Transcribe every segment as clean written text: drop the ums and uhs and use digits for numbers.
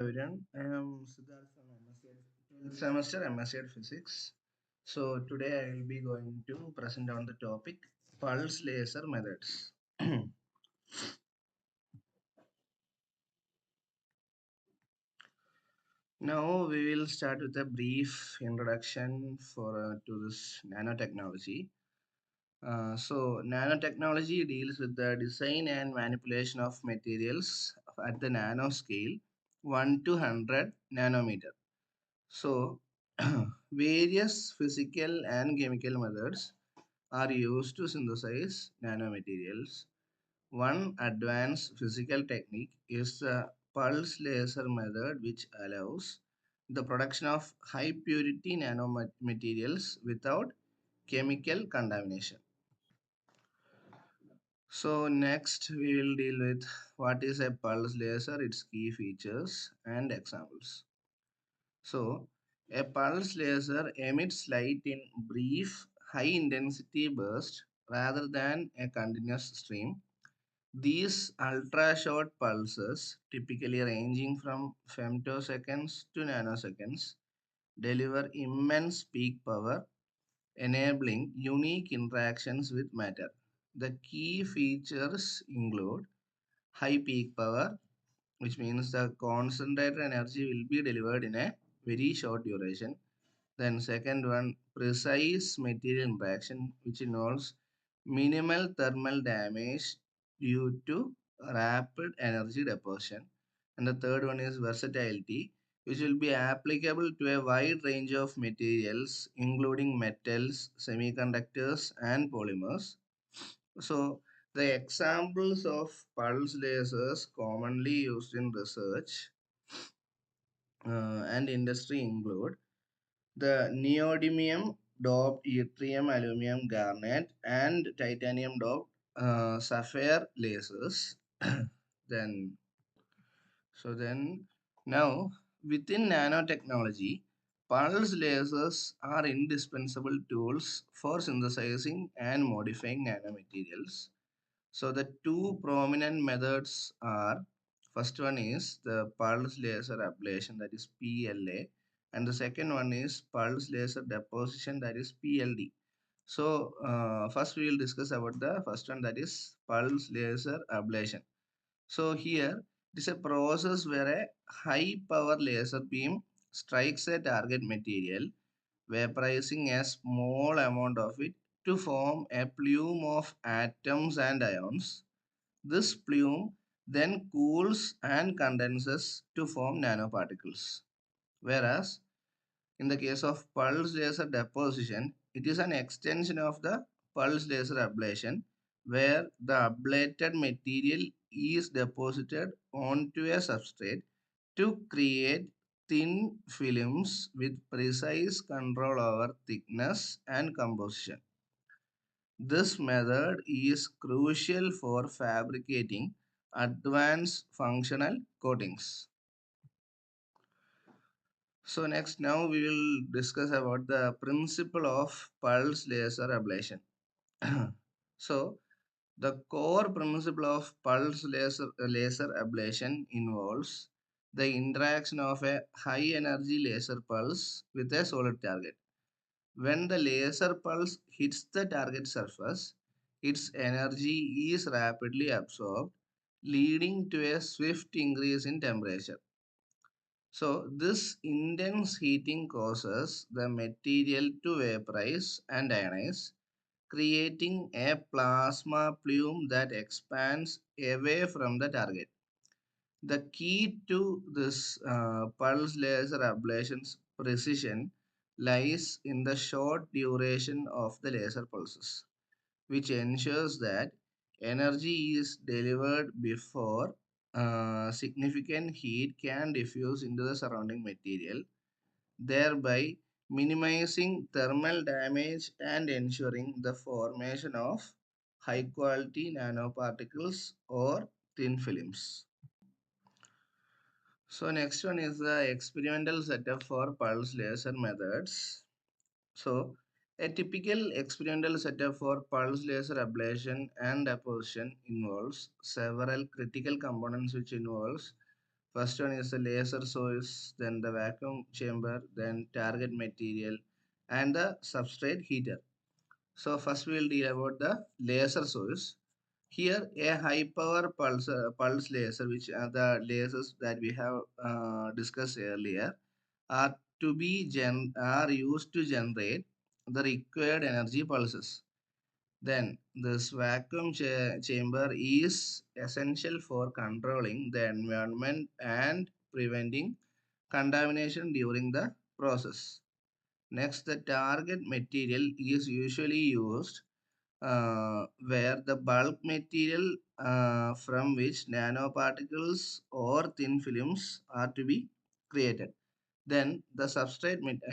Everyone, I am Sidharth from MSc Ed, 12th semester MSc Ed Physics. So today I will be going to present on the topic pulse laser methods. Now we will start with a brief introduction to this nanotechnology. Nanotechnology deals with the design and manipulation of materials at the nanoscale, 1 to 100 nanometer. So, various physical and chemical methods are used to synthesize nanomaterials. One advanced physical technique is the pulse laser method, which allows the production of high purity nanomaterials without chemical contamination. So, next we will deal with what is a pulse laser, its key features, and examples. So, a pulse laser emits light in brief, high intensity bursts rather than a continuous stream. These ultra short pulses, typically ranging from femtoseconds to nanoseconds, deliver immense peak power, enabling unique interactions with matter. The key features include high peak power, which means the concentrated energy will be delivered in a very short duration. Then second one, precise material interaction, which involves minimal thermal damage due to rapid energy deposition. And the third one is versatility, which will be applicable to a wide range of materials, including metals, semiconductors, and polymers. So the examples of pulse lasers commonly used in research and industry include the neodymium doped yttrium aluminum garnet and titanium doped sapphire lasers. then then now within nanotechnology, pulse lasers are indispensable tools for synthesizing and modifying nanomaterials. So the two prominent methods are, first one is the pulse laser ablation, that is PLA, and the second one is pulse laser deposition, that is PLD. So first we will discuss about the first one, that is pulse laser ablation. So here it is a process where a high power laser beam strikes a target material, vaporizing a small amount of it to form a plume of atoms and ions. This plume then cools and condenses to form nanoparticles. Whereas in the case of pulse laser deposition, it is an extension of the pulse laser ablation where the ablated material is deposited onto a substrate to create thin films with precise control over thickness and composition. This method is crucial for fabricating advanced functional coatings. So next, now we will discuss about the principle of pulse laser ablation. so the core principle of pulse laser ablation involves the interaction of a high energy laser pulse with a solid target. When the laser pulse hits the target surface, its energy is rapidly absorbed, leading to a swift increase in temperature. So, this intense heating causes the material to vaporize and ionize, creating a plasma plume that expands away from the target. The key to this pulse laser ablation's precision lies in the short duration of the laser pulses, which ensures that energy is delivered before significant heat can diffuse into the surrounding material, thereby minimizing thermal damage and ensuring the formation of high quality nanoparticles or thin films. So next one is the experimental setup for pulse laser methods. So a typical experimental setup for pulse laser ablation and deposition involves several critical components, which involves First one is the laser source, then the vacuum chamber, then target material, and the substrate heater. So first we will deal about the laser source. Here a high power pulse laser, which are the lasers that we have discussed earlier, are are used to generate the required energy pulses. Then this chamber is essential for controlling the environment and preventing contamination during the process. Next, the target material is usually used where the bulk material from which nanoparticles or thin films are to be created. Then the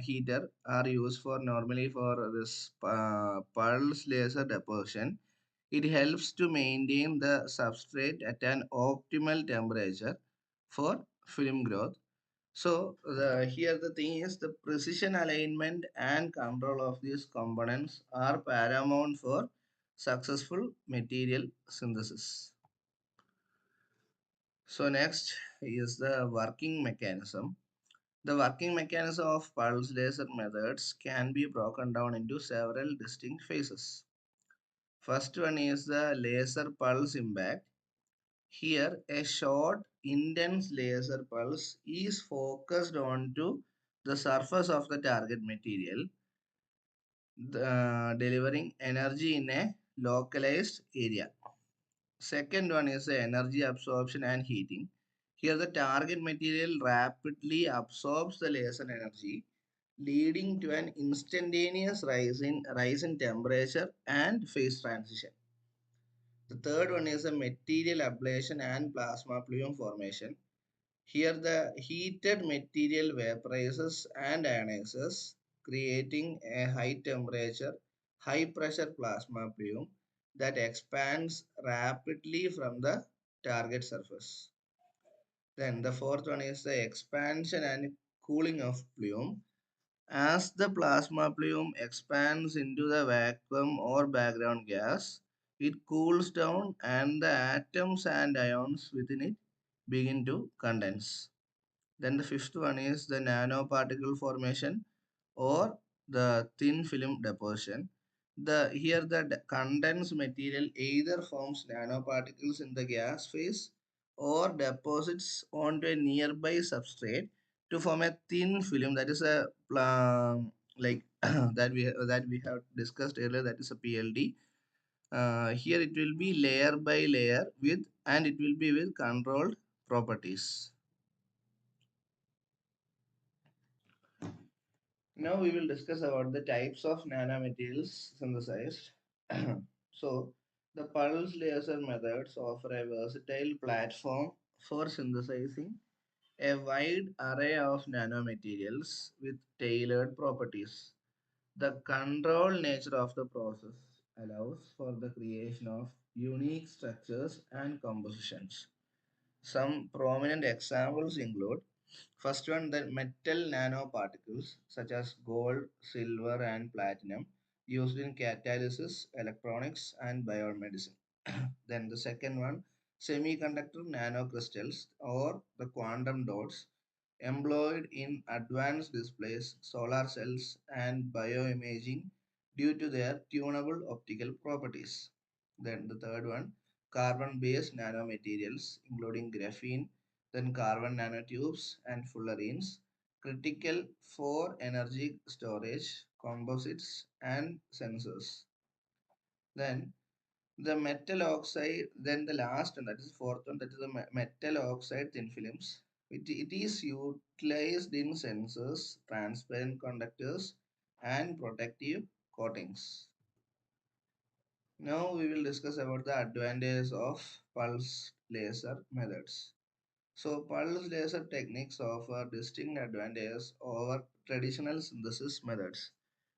heater are used for normally for this pulse laser deposition. It helps to maintain the substrate at an optimal temperature for film growth. So here the thing is the precision alignment and control of these components are paramount for successful material synthesis. So next is the working mechanism. The working mechanism of pulse laser methods can be broken down into several distinct phases. First one is the laser pulse impact. Here, a short, intense laser pulse is focused onto the surface of the target material, delivering energy in a localized area. Second one is the energy absorption and heating. Here, the target material rapidly absorbs the laser energy, leading to an instantaneous rise in temperature and phase transition. The third one is the material ablation and plasma plume formation. Here the heated material vaporizes and ionizes, creating a high temperature, high pressure plasma plume that expands rapidly from the target surface. Then the fourth one is the expansion and cooling of plume. As the plasma plume expands into the vacuum or background gas, it cools down and the atoms and ions within it begin to condense. Then the fifth one is the nanoparticle formation or the thin film deposition. Here the condensed material either forms nanoparticles in the gas phase or deposits onto a nearby substrate to form a thin film, that is a like that we have discussed earlier, that is a PLD. Here it will be layer by layer with, and it will be with controlled properties. Now we will discuss about the types of nanomaterials synthesized. So, the pulse laser methods offer a versatile platform for synthesizing a wide array of nanomaterials with tailored properties. The controlled nature of the process allows for the creation of unique structures and compositions. Some prominent examples include first one, the metal nanoparticles such as gold, silver, and platinum used in catalysis, electronics, and biomedicine. Then the second one, semiconductor nanocrystals or the quantum dots employed in advanced displays, solar cells, and bioimaging due to their tunable optical properties. Then the third one, carbon-based nanomaterials including graphene, then carbon nanotubes and fullerenes, critical for energy storage, composites, and sensors. Then the metal oxide, then the last one, that is fourth one, that is the metal oxide thin films. It is utilized in sensors, transparent conductors, and protective coatings. Now we will discuss about the advantages of pulse laser methods. So pulse laser techniques offer distinct advantages over traditional synthesis methods,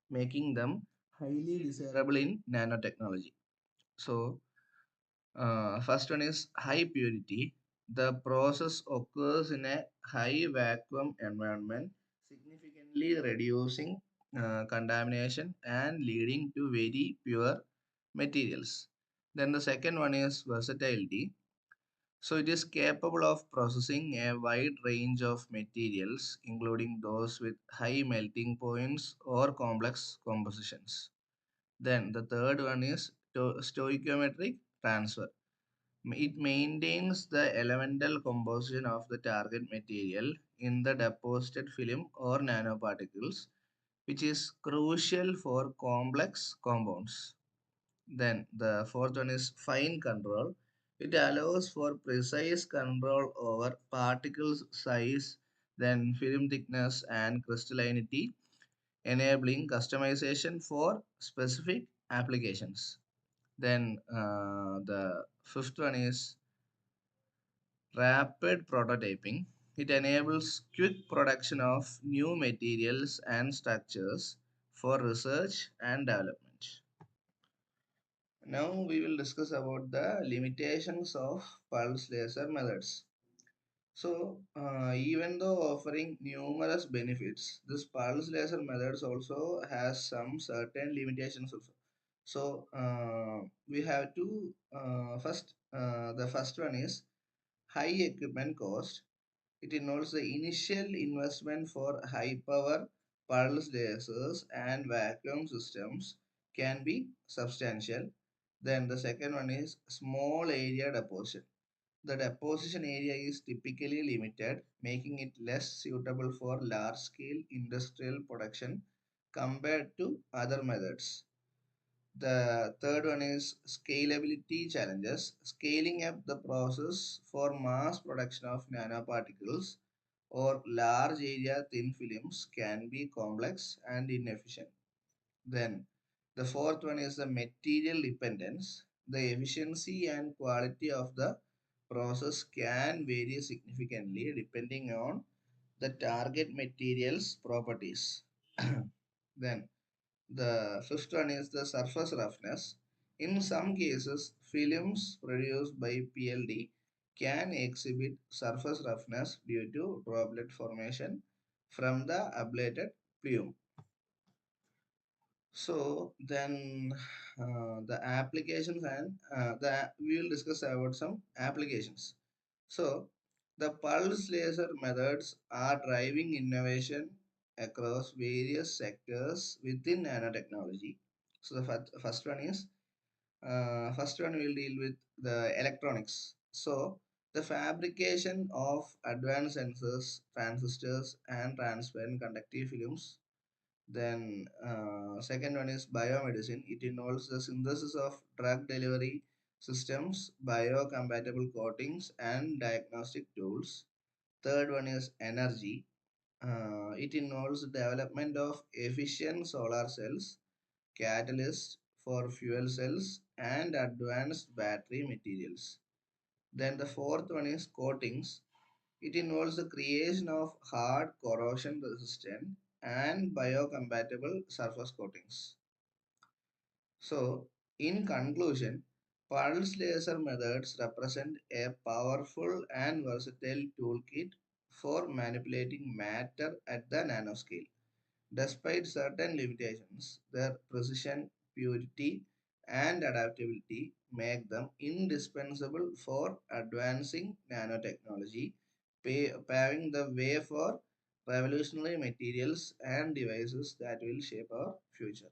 making them highly desirable in nanotechnology. So first one is high purity. The process occurs in a high vacuum environment, significantly reducing contamination and leading to very pure materials. Then the second one is versatility. So it is capable of processing a wide range of materials, including those with high melting points or complex compositions. Then the third one is stoichiometric transfer. It maintains the elemental composition of the target material in the deposited film or nanoparticles, which is crucial for complex compounds. Then the fourth one is fine control. It allows for precise control over particles size, then film thickness and crystallinity, enabling customization for specific applications. Then the fifth one is rapid prototyping. It enables quick production of new materials and structures for research and development. Now we will discuss about the limitations of pulse laser methods. So, even though offering numerous benefits, this pulse laser methods also has some certain limitations also. So, we have to the first one is high equipment cost. It involves the initial investment for high power pulse lasers and vacuum systems can be substantial. Then the second one is small area deposition. The deposition area is typically limited, making it less suitable for large scale industrial production compared to other methods. The third one is scalability challenges. Scaling up the process for mass production of nanoparticles or large area thin films can be complex and inefficient. Then the fourth one is the material dependence. The efficiency and quality of the process can vary significantly depending on the target material's properties. Then the fifth one is the surface roughness. In some cases, films produced by PLD can exhibit surface roughness due to droplet formation from the ablated plume. So then the applications and the we will discuss about some applications. So the pulse laser methods are driving innovation across various sectors within nanotechnology. So the first one will deal with the electronics. So the fabrication of advanced sensors, transistors, and transparent conductive films. Then second one is biomedicine. It involves the synthesis of drug delivery systems, biocompatible coatings, and diagnostic tools. Third one is energy. It involves the development of efficient solar cells, catalysts for fuel cells, and advanced battery materials. Then the fourth one is coatings. It involves the creation of hard, corrosion resistant, and biocompatible surface coatings. So, in conclusion, pulse laser methods represent a powerful and versatile toolkit for manipulating matter at the nanoscale. Despite certain limitations, their precision, purity, and adaptability make them indispensable for advancing nanotechnology, paving the way for revolutionary materials and devices that will shape our future.